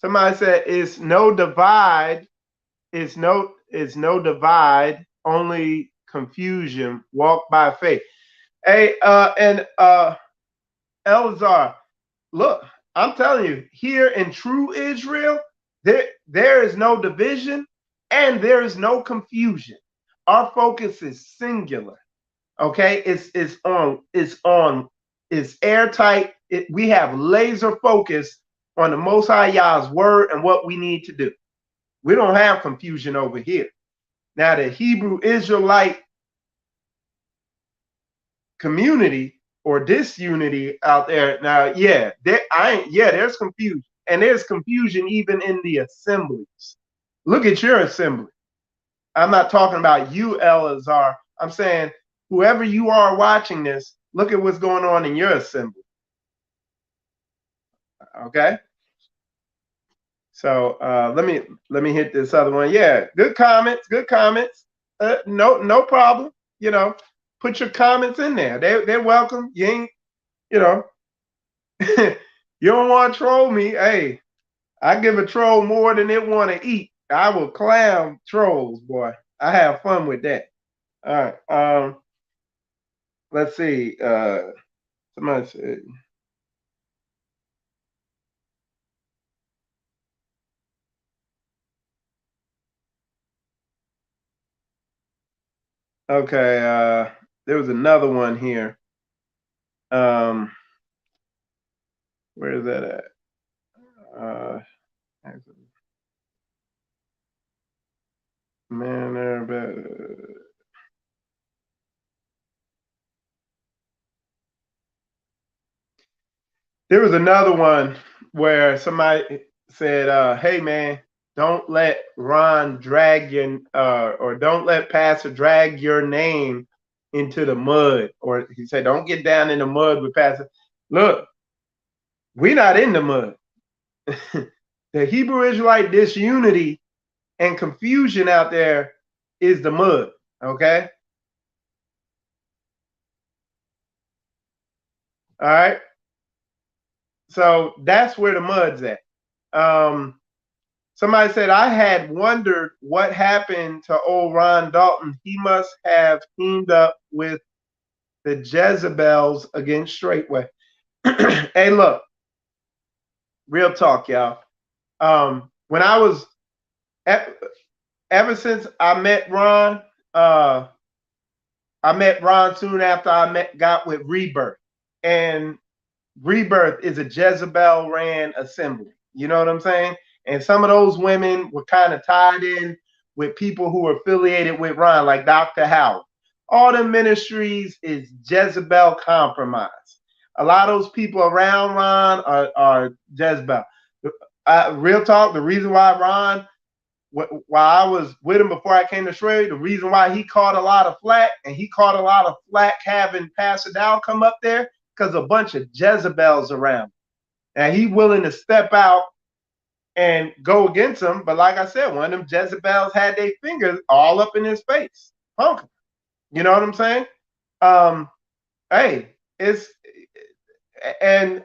somebody said it's no divide, divide, only confusion, walk by faith. Hey, and Elazar, look, I'm telling you, here in true Israel, there is no division and there is no confusion. Our focus is singular. Okay, it's airtight. We have laser focus on the Most High Yah's word and what we need to do. We don't have confusion over here. Now, the Hebrew Israelite community or disunity out there, now, there's confusion. And there's confusion even in the assemblies. Look at your assembly. I'm not talking about you, Elazar. I'm saying whoever you are watching this, look at what's going on in your assembly. Okay. So let me hit this other one. Yeah, good comments. No problem. Put your comments in there. They're welcome. You ain't, you don't want to troll me. Hey, I give a troll more than it want to eat. I will clown trolls, boy. I have fun with that. All right. Let's see. Somebody said. Okay. There was another one here. Where is that at? There was another one where somebody said, "Hey man, don't let Ron drag your or don't let Pastor drag your name into the mud." Or he said, "Don't get down in the mud with Pastor." Look, we're not in the mud. The Hebrew Israelite disunity and confusion out there is the mud. Okay. All right. So that's where the mud's at. Somebody said, I had wondered what happened to old Ron Dalton. He must have teamed up with the Jezebels against Straightway. Hey, look, real talk, y'all. When I was, ever since I met Ron, I met Ron soon after I got with Rebirth. And Rebirth is a Jezebel ran assembly. You know what I'm saying? And some of those women were kind of tied in with people who were affiliated with Ron, like Dr. Howard. All the ministries is Jezebel compromise. A lot of those people around Ron are Jezebel. Real talk, the reason why Ron, while I was with him before I came to Shred, the reason why he caught a lot of flack, and he caught a lot of flack having Pastor Dow come up there, because a bunch of Jezebels around. And he willing to step out and go against them. But like I said, one of them Jezebels had their fingers all up in his face. Punk. You know what I'm saying? Hey, and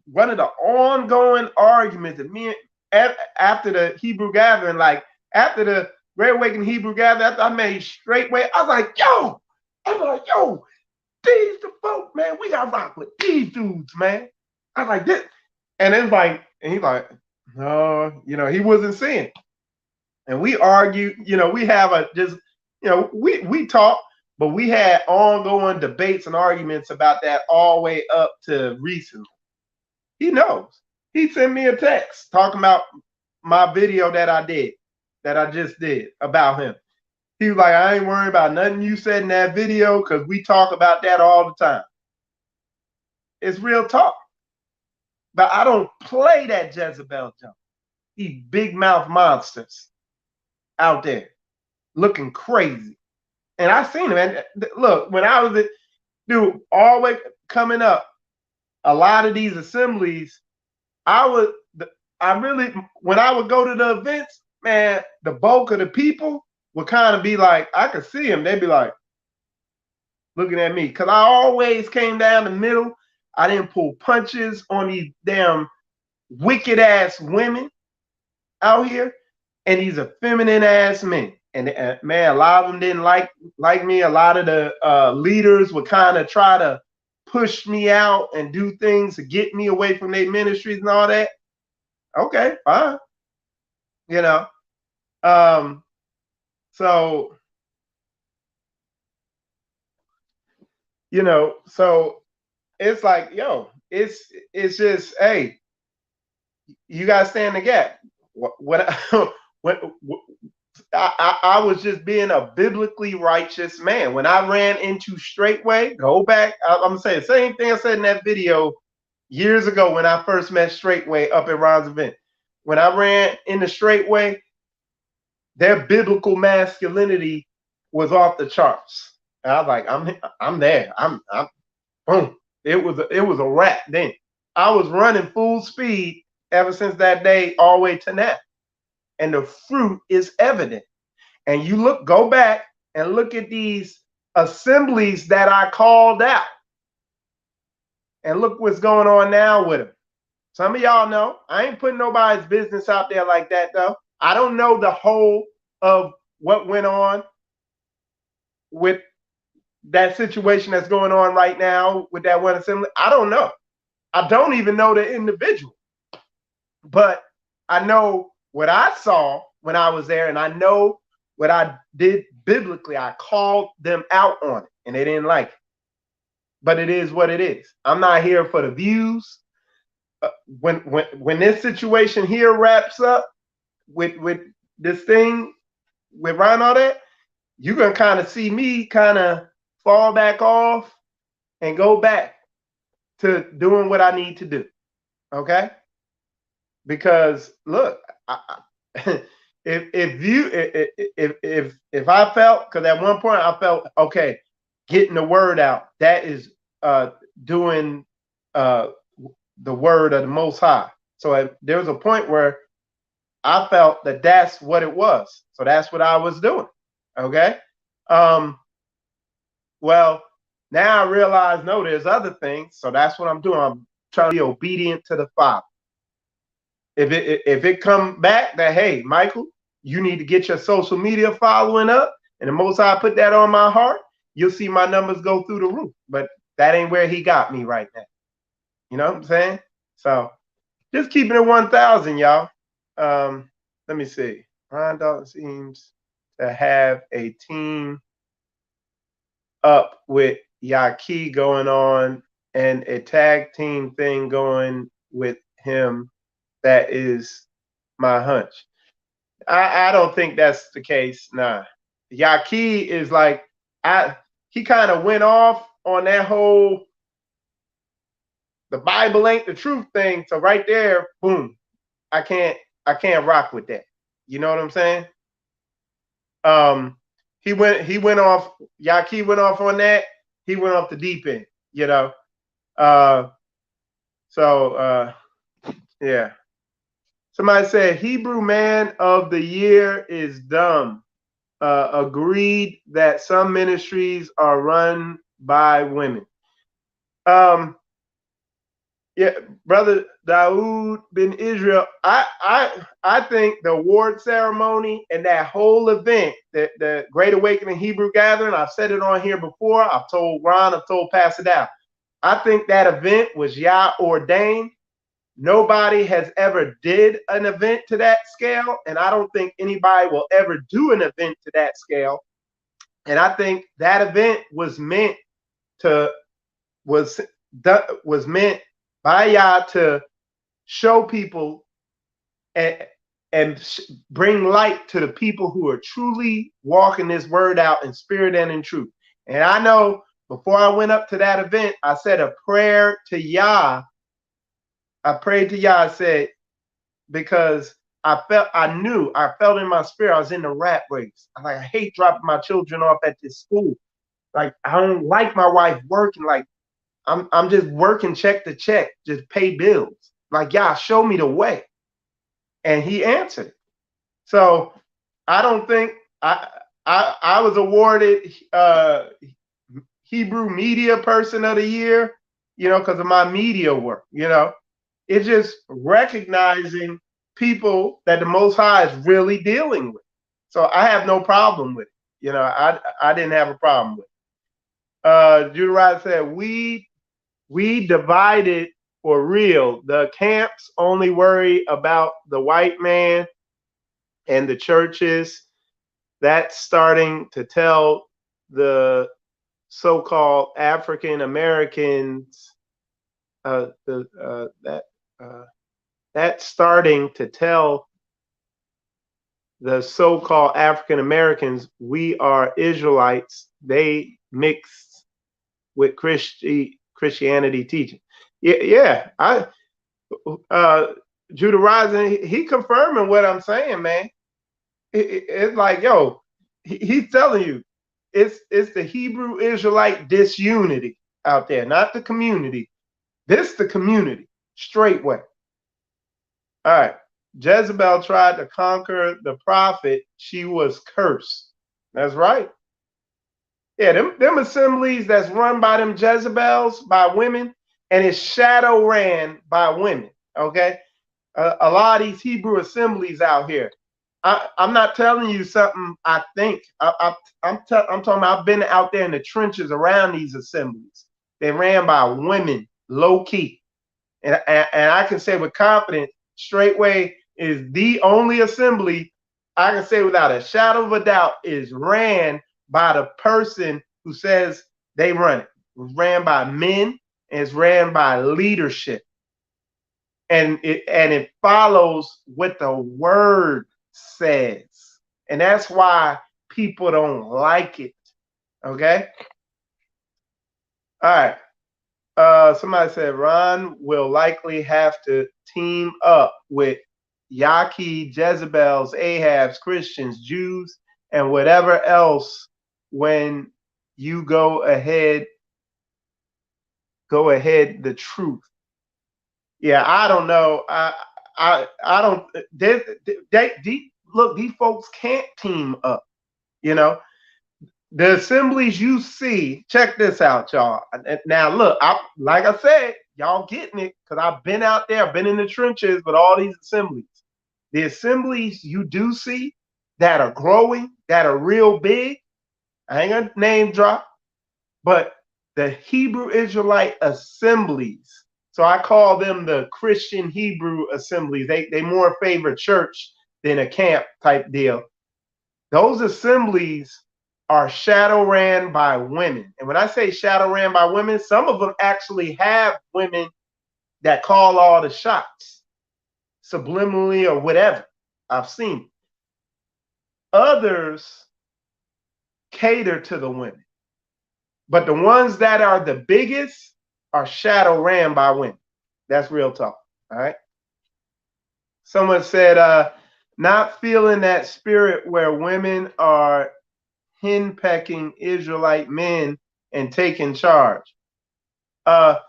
one of the ongoing arguments that me after the Hebrew gathering, like after the Great Awakening Hebrew gathering, after I made Straightway, I was like, yo, these the folk, man. We got to rock with these dudes, man. I was like, this. And it's like, and he's like, no, he wasn't seeing. And we argued, we have we talk, but we had ongoing debates and arguments about that all the way up to recently. He knows. He sent me a text talking about my video that I just did about him. He was like, I ain't worried about nothing you said in that video because we talk about that all the time. It's real talk. But I don't play that Jezebel jump. These big mouth monsters out there looking crazy. And I seen them. And look, when I was dude, always coming up, a lot of these assemblies, I really, when I would go to the events, man, the bulk of the people would kind of be like, I could see them. They'd be like, looking at me. Because I always came down the middle. I didn't pull punches on these damn wicked ass women out here and these effeminate ass men. And man, a lot of them didn't like me. A lot of the leaders would kind of try to push me out and do things to get me away from their ministries and all that. Okay, fine. You know, so, you know, so it's like, yo, it's just, hey, you guys stay in the gap. What I was just being a biblically righteous man. When I ran into Straightway, go back. I'm gonna say the same thing I said in that video years ago when I first met Straightway up at Ron's event. When I ran into Straightway, their biblical masculinity was off the charts. And I was like, I'm there. I'm boom. It was a wrap then. I was running full speed ever since that day all the way to now. And the fruit is evident. And you go back and look at these assemblies that I called out. And look what's going on now with them. Some of y'all know. I ain't putting nobody's business out there like that, though. I don't know the whole of what went on with that situation that's going on right now with that one assembly. I don't know. I don't even know the individual. But I know what I saw when I was there, and I know what I did biblically. I called them out on it, and they didn't like it. But it is what it is. I'm not here for the views. When this situation here wraps up with this thing with Ron, all that, you're gonna kind of see me kind of fall back off and go back to doing what I need to do. Okay? Because look, if I felt, because at one point I felt okay, getting the word out, that is doing the word of the Most High. So there was a point where I felt that that's what it was. So that's what I was doing. Okay. Well, now I realize, no, there's other things. So that's what I'm doing. I'm trying to be obedient to the Father. If it come back that, hey, Michael, you need to get your social media following up, and the Most High put that on my heart, you'll see my numbers go through the roof. But that ain't where he got me right now. You know what I'm saying? So just keeping it 1,000, y'all. Let me see. Ron Dalton seems to have a team up with Yaki going on and a tag team thing going with him. That is my hunch. I don't think that's the case. Nah. Yaki is like, he kind of went off on that whole the Bible ain't the truth thing. So right there, boom. I can't rock with that. You know what I'm saying? He went off, Yaki went off on that. He went off the deep end, you know. Yeah. Somebody said Hebrew Man of the Year is dumb. Agreed that some ministries are run by women. Yeah, brother Daoud bin Israel, I think the award ceremony and that whole event, the Great Awakening Hebrew Gathering, I've said it on here before. I've told Ron, I've told Pastor Dow. I think that event was Yah ordained. Nobody has ever did an event to that scale, and I don't think anybody will ever do an event to that scale. And I think that event was meant by Yah to show people and bring light to the people who are truly walking this word out in spirit and in truth. And I know before I went up to that event, I said a prayer to Yah. I prayed to Yah. I said, because I felt in my spirit, I was in the rat race. I hate dropping my children off at this school. Like, I don't like my wife working. Like, I'm just working check to check, just pay bills. Like, Yah, show me the way. And he answered. So I don't think I was awarded Hebrew Media Person of the Year, because of my media work. It's just recognizing people that the Most High is really dealing with. So I have no problem with it. I didn't have a problem with it. Deuteronomy said, we divided for real. The camps only worry about the white man and the churches. That's starting to tell the so-called African Americans that's starting to tell the so-called African Americans we are Israelites. They mix with Christianity teaching. Yeah. Judah Rising, he confirming what I'm saying, man. It's like, yo, he's telling you, it's the Hebrew Israelite disunity out there, not the community. This the community, straightway. All right. Jezebel tried to conquer the prophet. She was cursed. That's right. Yeah, them assemblies that's run by them Jezebels, by women, and it's shadow ran by women. Okay. A lot of these Hebrew assemblies out here. I'm not telling you something I think. I'm talking about, I've been out there in the trenches around these assemblies. They ran by women, low key. And I can say with confidence, straightway is the only assembly I can say without a shadow of a doubt is ran by the person who says they run it. It's ran by men and it's ran by leadership. And it follows what the word says. And that's why people don't like it. Okay? All right. Somebody said Ron will likely have to team up with Yaki, Jezebels, Ahabs, Christians, Jews, and whatever else when you go ahead the truth. Yeah, I don't know. I don't. Look, these folks can't team up. The assemblies you see. Check this out, y'all. Now, look, like I said, y'all getting it because I've been out there, I've been in the trenches with all these assemblies. The assemblies you do see that are growing, that are real big. I ain't gonna name drop, but the Hebrew Israelite assemblies. So I call them the Christian Hebrew assemblies. They more favor church than a camp type deal. Those assemblies are shadow ran by women. And when I say shadow ran by women, some of them actually have women that call all the shots, subliminally or whatever. I've seen. Others cater to the women. But the ones that are the biggest are shadow ran by women. That's real talk. All right. Someone said, not feeling that spirit where women are henpecking Israelite men and taking charge. Brother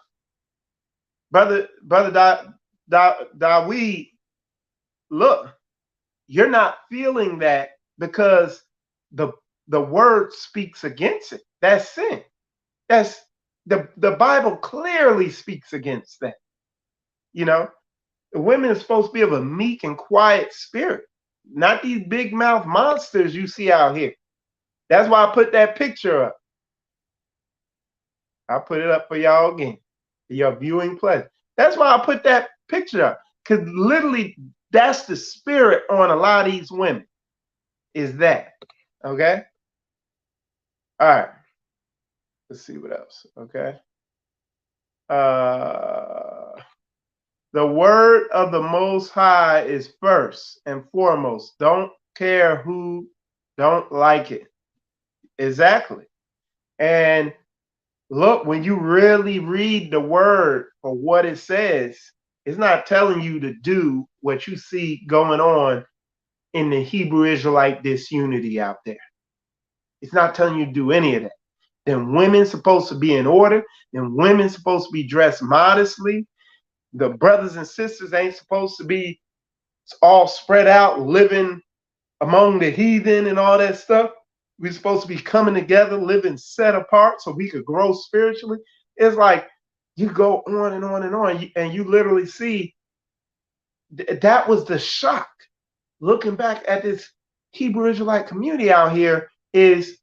Dawid, look, you're not feeling that because the word speaks against it. That's sin. That's the Bible clearly speaks against that. The women are supposed to be of a meek and quiet spirit, not these big mouth monsters you see out here. That's why I put that picture up. I'll put it up for y'all again, for your viewing pleasure. That's why I put that picture up, because literally that's the spirit on a lot of these women, is that. Okay? All right. Let's see what else. Okay. The word of the Most High is first and foremost. Don't care who don't like it. Exactly. And look, when you really read the word for what it says, it's not telling you to do what you see going on in the Hebrew Israelite disunity out there. It's not telling you to do any of that. Then women's supposed to be in order. Then women's supposed to be dressed modestly. The brothers and sisters ain't supposed to be all spread out, living among the heathen and all that stuff. We're supposed to be coming together, living set apart so we could grow spiritually. It's like you go on and on and on, and you literally see that was the shock. Looking back at this Hebrew Israelite community out here, is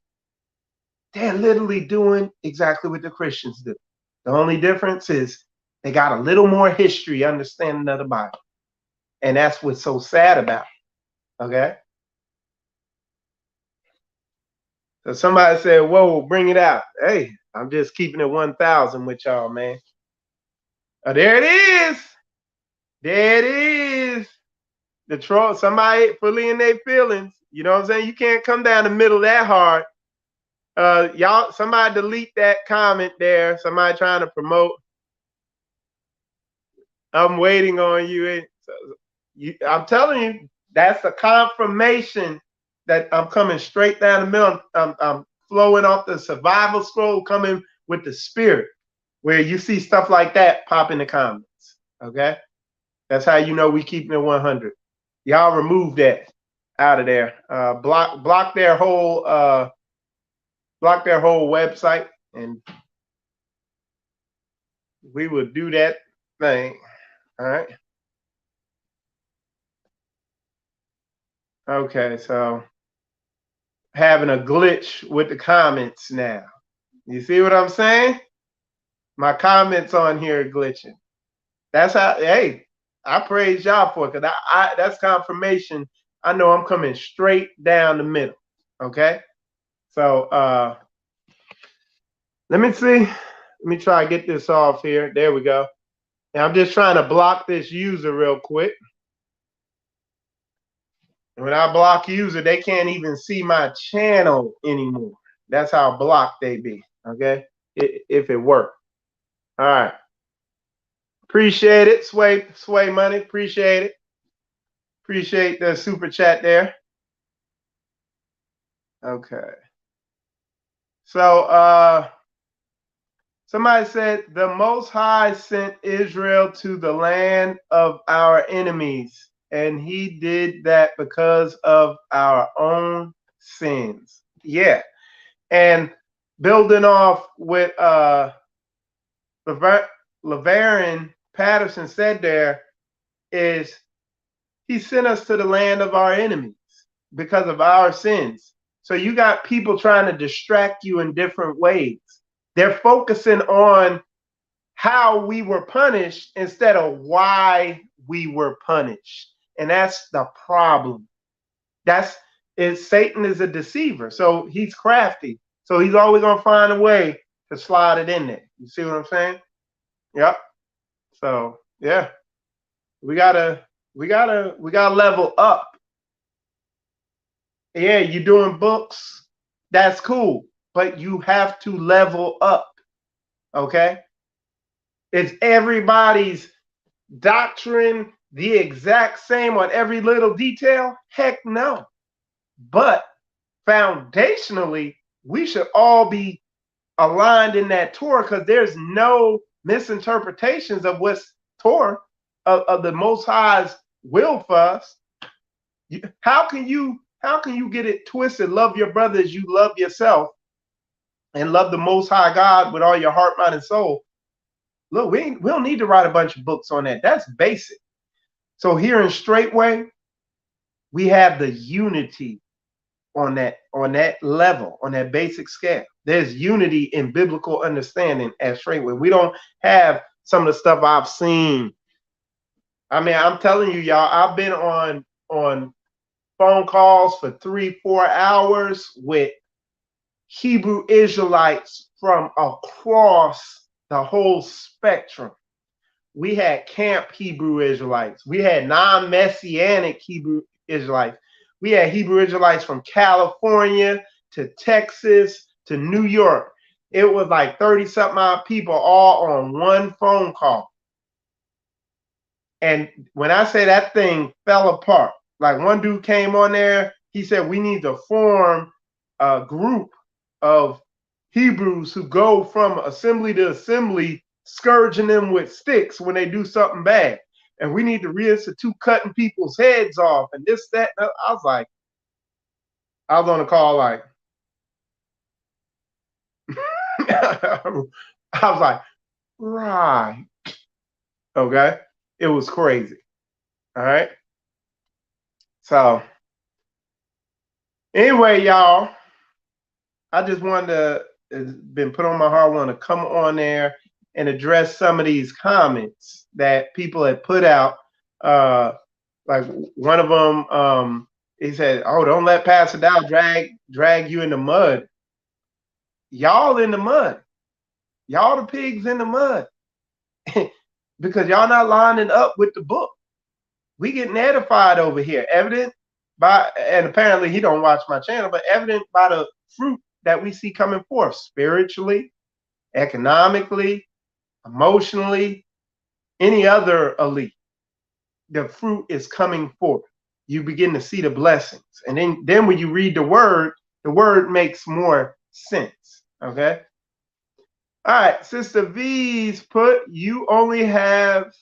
they're literally doing exactly what the Christians do. The only difference is they got a little more history understanding of the Bible. And that's what's so sad about it. Okay? So somebody said, whoa, bring it out. Hey, I'm just keeping it 1,000 with y'all, man. Oh, there it is. There it is. The troll, somebody fully in their feelings. You know what I'm saying? You can't come down the middle that hard. Y'all, somebody delete that comment there. Somebody trying to promote. I'm waiting on you. I'm telling you, that's a confirmation that I'm coming straight down the middle. I'm flowing off the survival scroll, coming with the spirit, where you see stuff like that pop in the comments. Okay, that's how you know we keeping it 100. Y'all remove that out of there. Block their whole website, and we will do that thing. All right. Okay, so having a glitch with the comments now. You see what I'm saying? My comments on here are glitching. That's how, hey, I praise y'all for it, because that's confirmation. I know I'm coming straight down the middle. Okay? So let me see. Let me try to get this off here. There we go. And I'm just trying to block this user real quick. When I block user, they can't even see my channel anymore. That's how blocked they be. Okay? If it worked. All right. Appreciate it. Sway money. Appreciate it. Appreciate the super chat there. Okay. So somebody said the Most High sent Israel to the land of our enemies, and he did that because of our own sins. Yeah. And building off with LaVaron Patterson said there is he sent us to the land of our enemies because of our sins. So you got people trying to distract you in different ways. They're focusing on how we were punished instead of why we were punished. And that's the problem. Satan is a deceiver. So he's crafty. So he's always going to find a way to slide it in there. You see what I'm saying? Yep. So yeah, we gotta level up. Yeah, you're doing books, that's cool, but you have to level up. Okay? Is everybody's doctrine the exact same on every little detail? Heck no. But foundationally, we should all be aligned in that Torah, because there's no misinterpretations of what's Torah, of the Most High's will for us. How can you get it twisted? Love your brother as you love yourself, and love the Most High God with all your heart, mind, and soul. Look, we don't need to write a bunch of books on that. That's basic. So here in Straightway, we have the unity on that level, on that basic scale. There's unity in biblical understanding at Straightway. We don't have some of the stuff I've seen. I mean, I'm telling you, y'all, I've been on phone calls for 3-4 hours with Hebrew Israelites from across the whole spectrum. we had camp Hebrew Israelites. We had non-messianic Hebrew Israelites. We had Hebrew Israelites from California to Texas to New York. It was like 30-something odd people all on one phone call. And when I say that thing fell apart, like one dude came on there, he said, we need to form a group of Hebrews who go from assembly to assembly, scourging them with sticks when they do something bad. And we need to reinstitute cutting people's heads off and this, that. And I was on the call like, I was like, right. Okay. It was crazy. All right. So anyway, y'all, I just wanted to, it's been put on my heart, I want to come on there and address some of these comments that people had put out. Like one of them, he said, "Oh, don't let Pastor Dow drag you in the mud. Y'all in the mud. Y'all the pigs in the mud because y'all not lining up with the book. We getting edified over here, evident by, and apparently he don't watch my channel, but evident by the fruit that we see coming forth spiritually, economically, emotionally, any other elite. The fruit is coming forth. You begin to see the blessings. And then when you read the word makes more sense. Okay. All right. Sister V's put, you only have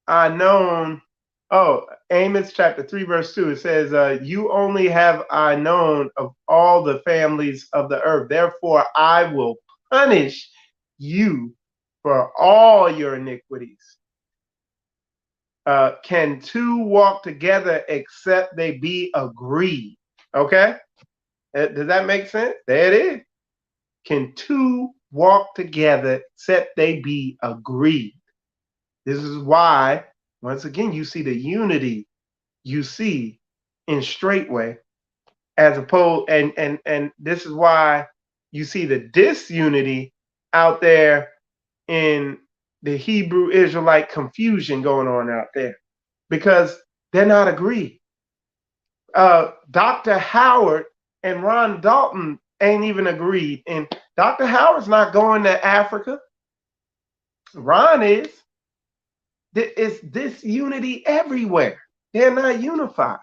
I known. Oh, Amos chapter 3, verse 2. It says, you only have I known of all the families of the earth. Therefore, I will punish you for all your iniquities. Can two walk together except they be agreed? Okay. Does that make sense? There it is. Can two walk together except they be agreed? This is why, once again, you see the unity you see in straightway, as opposed, and this is why you see the disunity out there in the Hebrew Israelite confusion going on out there, because they're not agreed. Dr. Howard and Ron Dalton ain't even agreed, and Dr. Howard's not going to Africa. Ron is. It's disunity everywhere. They're not unified.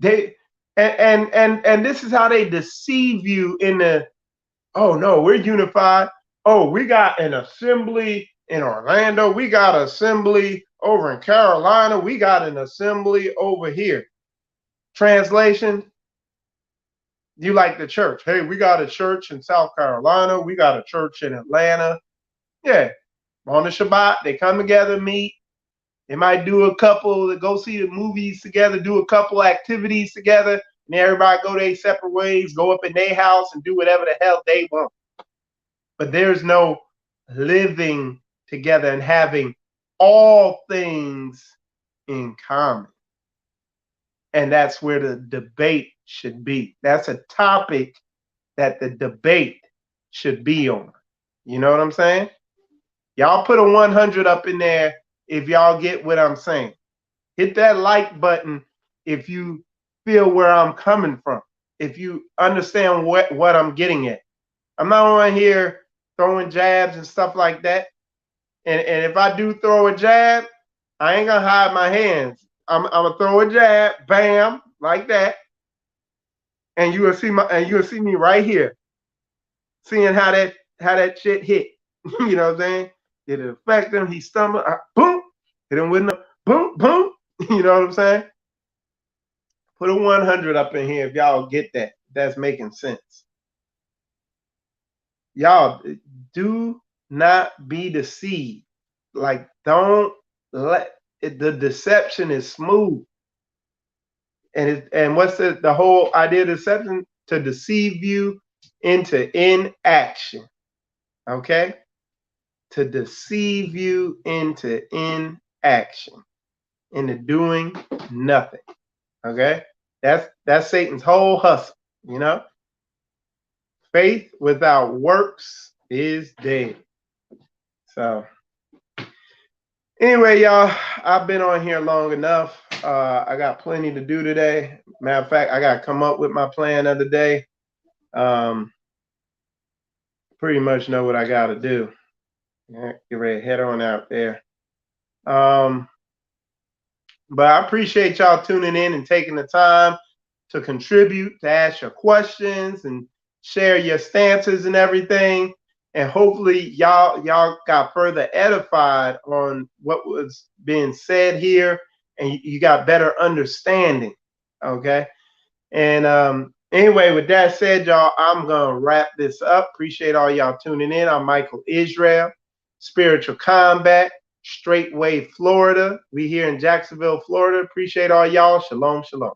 They and this is how they deceive you in the, oh no, we're unified. Oh, we got an assembly in Orlando. We got an assembly over in Carolina. We got an assembly over here. Translation, you like the church. Hey, we got a church in South Carolina. We got a church in Atlanta. Yeah. On the Shabbat, they come together, meet. They might do a couple, go see the movies together, do a couple activities together, and everybody go their separate ways, go up in their house and do whatever the hell they want. But there's no living together and having all things in common. And that's where the debate should be. That's a topic that the debate should be on. You know what I'm saying? Y'all put a 100 up in there if y'all get what I'm saying. Hit that like button if you feel where I'm coming from, if you understand what I'm getting at. I'm not on here throwing jabs and stuff like that. And if I do throw a jab, I ain't gonna hide my hands. I'm gonna throw a jab, bam, like that, and you will see me right here, seeing how that shit hit. You know what I'm saying? Did it affect him? He stumbled. Boom. Hit him with no boom, boom. You know what I'm saying? Put a 100 up in here if y'all get that. That's making sense. Y'all, do not be deceived. Like, don't let it, the deception is smooth. And what's the whole idea of deception? To deceive you into inaction. Okay? To deceive you into inaction, into doing nothing. Okay? That's Satan's whole hustle, you know? Faith without works is dead. So anyway, y'all, I've been on here long enough. I got plenty to do today. Matter of fact, I got to come up with my plan of the day. Pretty much know what I got to do. Get ready to head on out there. But I appreciate y'all tuning in and taking the time to contribute, to ask your questions and share your stances and everything. And hopefully y'all got further edified on what was being said here, and you got better understanding. Okay. And anyway, with that said, y'all, I'm gonna wrap this up. Appreciate all y'all tuning in. I'm Michael Israel, Spiritual Combat, Straightway, Florida. We here in Jacksonville, Florida. Appreciate all y'all. Shalom, shalom.